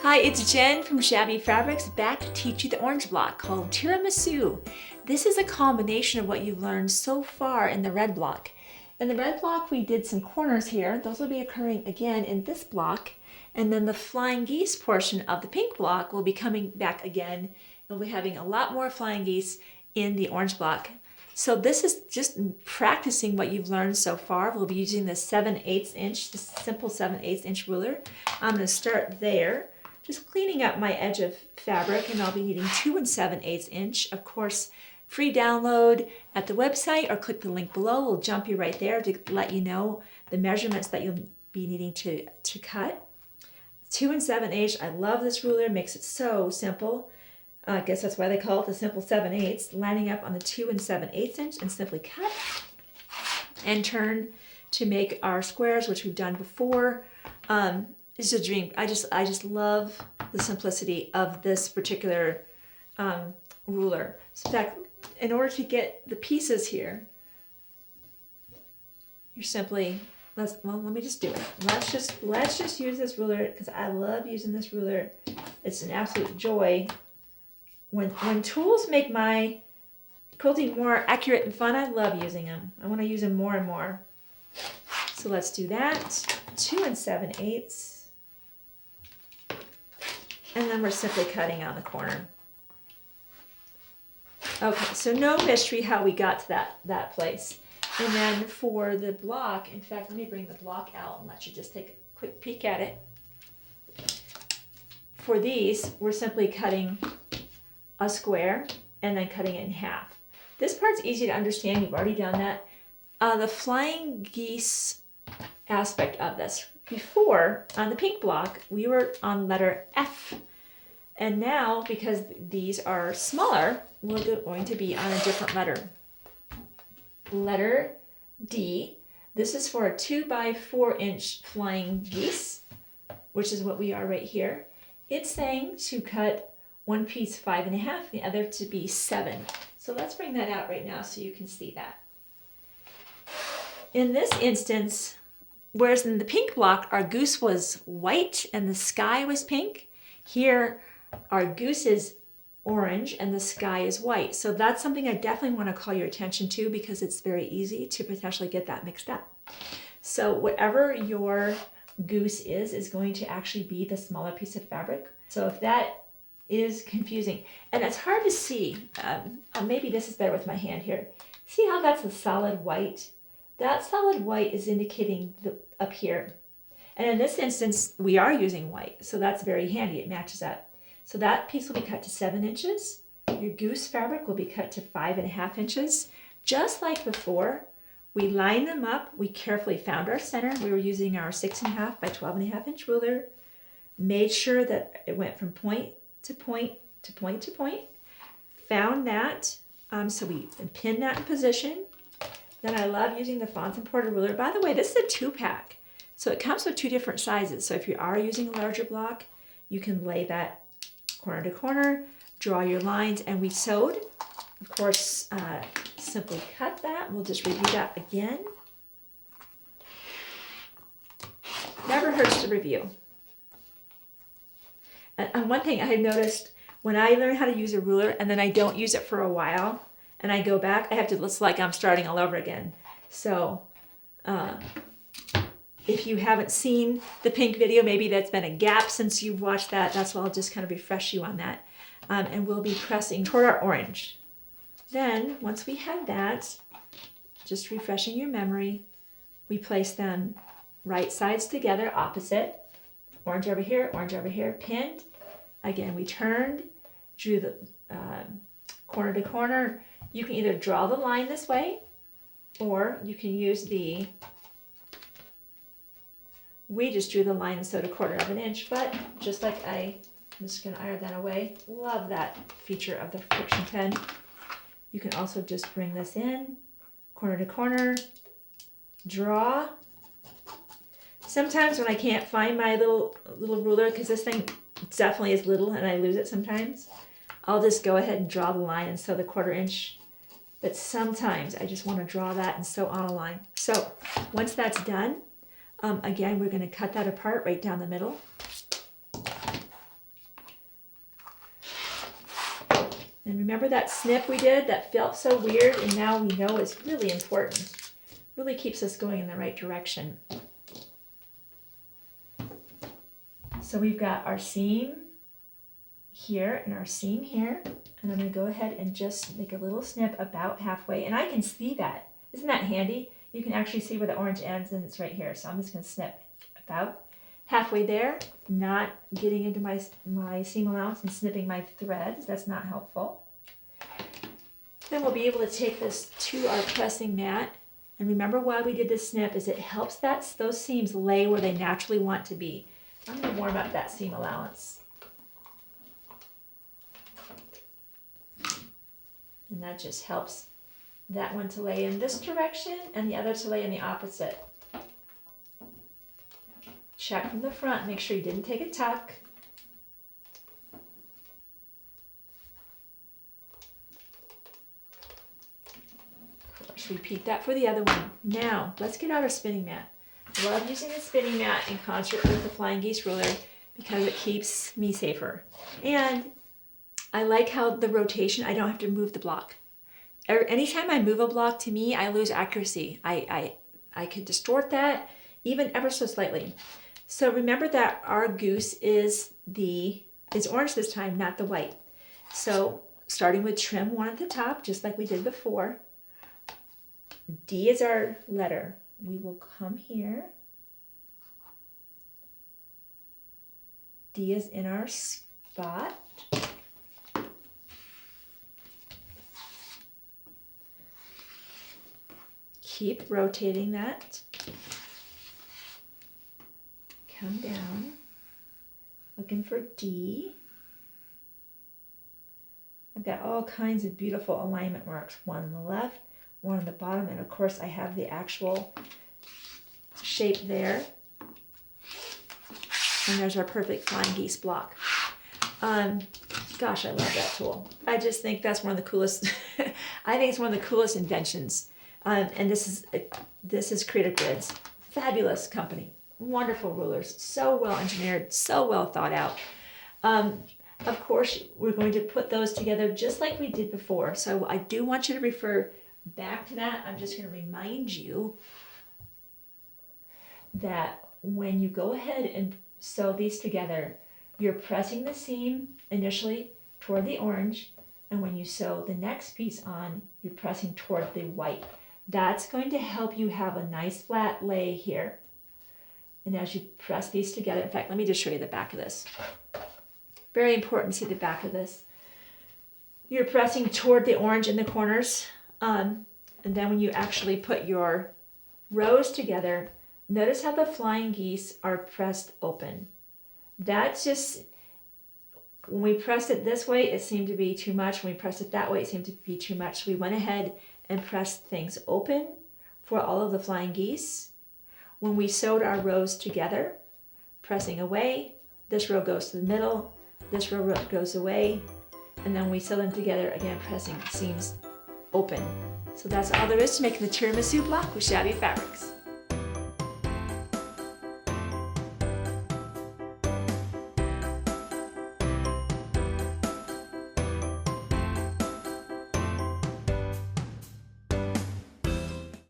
Hi, it's Jen from Shabby Fabrics, back to teach you the orange block called Tiramisu. This is a combination of what you've learned so far in the red block. In the red block, we did some corners here. Those will be occurring again in this block. And then the flying geese portion of the pink block will be coming back again. We'll be having a lot more flying geese in the orange block. So this is just practicing what you've learned so far. We'll be using the 7/8 inch, the simple 7/8 inch ruler. I'm going to start there, just cleaning up my edge of fabric, and I'll be needing 2 7/8 inch. Of course, free download at the website, or click the link below. We'll jump you right there to let you know the measurements that you'll be needing to cut. 2 7/8. I love this ruler, makes it so simple. I guess that's why they call it the simple 7/8. Lining up on the 2 7/8 inch and simply cut and turn to make our squares, which we've done before. It's a dream. I just love the simplicity of this particular ruler. So in fact, in order to get the pieces here, you're simply, let me just do it. Let's just use this ruler, because I love using this ruler. It's an absolute joy. When tools make my quilting more accurate and fun, I love using them. I want to use them more and more. So let's do that. 2 7/8. And then we're simply cutting on the corner. Okay, so no mystery how we got to that place. And then for the block, in fact, let me bring the block out and let you just take a quick peek at it. For these, we're simply cutting a square and then cutting it in half. This part's easy to understand. You've already done that. The flying geese aspect of this. Before, on the pink block, we were on letter F. And now, because these are smaller, we're going to be on a different letter. Letter D. This is for a 2 by 4 inch flying geese, which is what we are right here. It's saying to cut one piece 5 1/2, the other to be 7. So let's bring that out right now so you can see that. In this instance, whereas in the pink block, our goose was white and the sky was pink, here our goose is orange and the sky is white. So that's something I definitely want to call your attention to, because it's very easy to potentially get that mixed up. So whatever your goose is going to actually be the smaller piece of fabric. So if that is confusing, and it's hard to see, maybe this is better with my hand here. See how that's a solid white? That solid white is indicating up here. And in this instance, we are using white, so that's very handy. It matches up. So that piece will be cut to 7 inches. Your goose fabric will be cut to 5 1/2 inches. Just like before, we lined them up. We carefully found our center. We were using our 6 1/2 by 12 1/2 inch ruler. Made sure that it went from point to point to point to point. Found that, so we pinned that in position. Then I love using the Fonz and Porter ruler. By the way, this is a 2-pack. So it comes with 2 different sizes. So if you are using a larger block, you can lay that corner to corner, draw your lines, and we sewed. Of course, simply cut that. We'll just review that again. Never hurts to review. And one thing I have noticed, when I learn how to use a ruler and then I don't use it for a while and I go back, I have to, it's like I'm starting all over again. So if you haven't seen the pink video, maybe that's been a gap since you've watched that. That's why I'll just kind of refresh you on that. And we'll be pressing toward our orange. Then once we had that, just refreshing your memory, we place them right sides together, opposite. Orange over here, pinned. Again, we turned, drew the corner to corner. You can either draw the line this way, or you can use we just drew the line and sewed a 1/4 inch, but just like I'm just gonna iron that away. Love that feature of the friction pen. You can also just bring this in, corner to corner, draw. Sometimes when I can't find my little ruler, because this thing definitely is little and I lose it sometimes, I'll just go ahead and draw the line and sew the 1/4 inch. But sometimes I just want to draw that and sew on a line. So once that's done, again, we're going to cut that apart right down the middle. Remember that snip we did that felt so weird, and now we know it's really important. Really keeps us going in the right direction. So we've got our seam here and our seam here, and I'm going to go ahead and just make a little snip about halfway, and I can see that. Isn't that handy? You can actually see where the orange ends, and it's right here. So I'm just going to snip about halfway there, not getting into my seam allowance and snipping my threads. That's not helpful. Then we'll be able to take this to our pressing mat. And remember why we did this snip is it helps those seams lay where they naturally want to be. I'm going to warm up that seam allowance. And that just helps that one to lay in this direction and the other to lay in the opposite. Check from the front, make sure you didn't take a tuck. Of course, repeat that for the other one. Now, let's get out our spinning mat. I love using the spinning mat in concert with the flying geese ruler because it keeps me safer. And I like how the rotation, I don't have to move the block. Anytime I move a block, to me, I lose accuracy. I could distort that even ever so slightly. So remember that our goose is orange this time, not the white. So starting with trim one at the top, just like we did before. D is our letter. We will come here. D is in our spot. Keep rotating that. Come down, looking for D. I've got all kinds of beautiful alignment marks, one on the left, one on the bottom, and of course I have the actual shape there. And there's our perfect flying geese block. Gosh, I love that tool. I just think that's one of the coolest, I think it's one of the coolest inventions. And this is Creative Grids. Fabulous company. Wonderful rulers, so well engineered, so well thought out. Of course, we're going to put those together just like we did before. So I do want you to refer back to that. I'm just going to remind you that when you go ahead and sew these together, you're pressing the seam initially toward the orange, and when you sew the next piece on, you're pressing toward the white. That's going to help you have a nice flat lay here. And as you press these together, in fact, let me just show you the back of this. Very important to see the back of this. You're pressing toward the orange in the corners. And then when you actually put your rows together, notice how the flying geese are pressed open. That's just, when we pressed it this way, it seemed to be too much. When we pressed it that way, it seemed to be too much. So we went ahead and pressed things open for all of the flying geese. When we sewed our rows together, pressing away, this row goes to the middle, this row goes away, and then we sew them together again, pressing seams open. So that's all there is to making the tiramisu block with Shabby fabrics.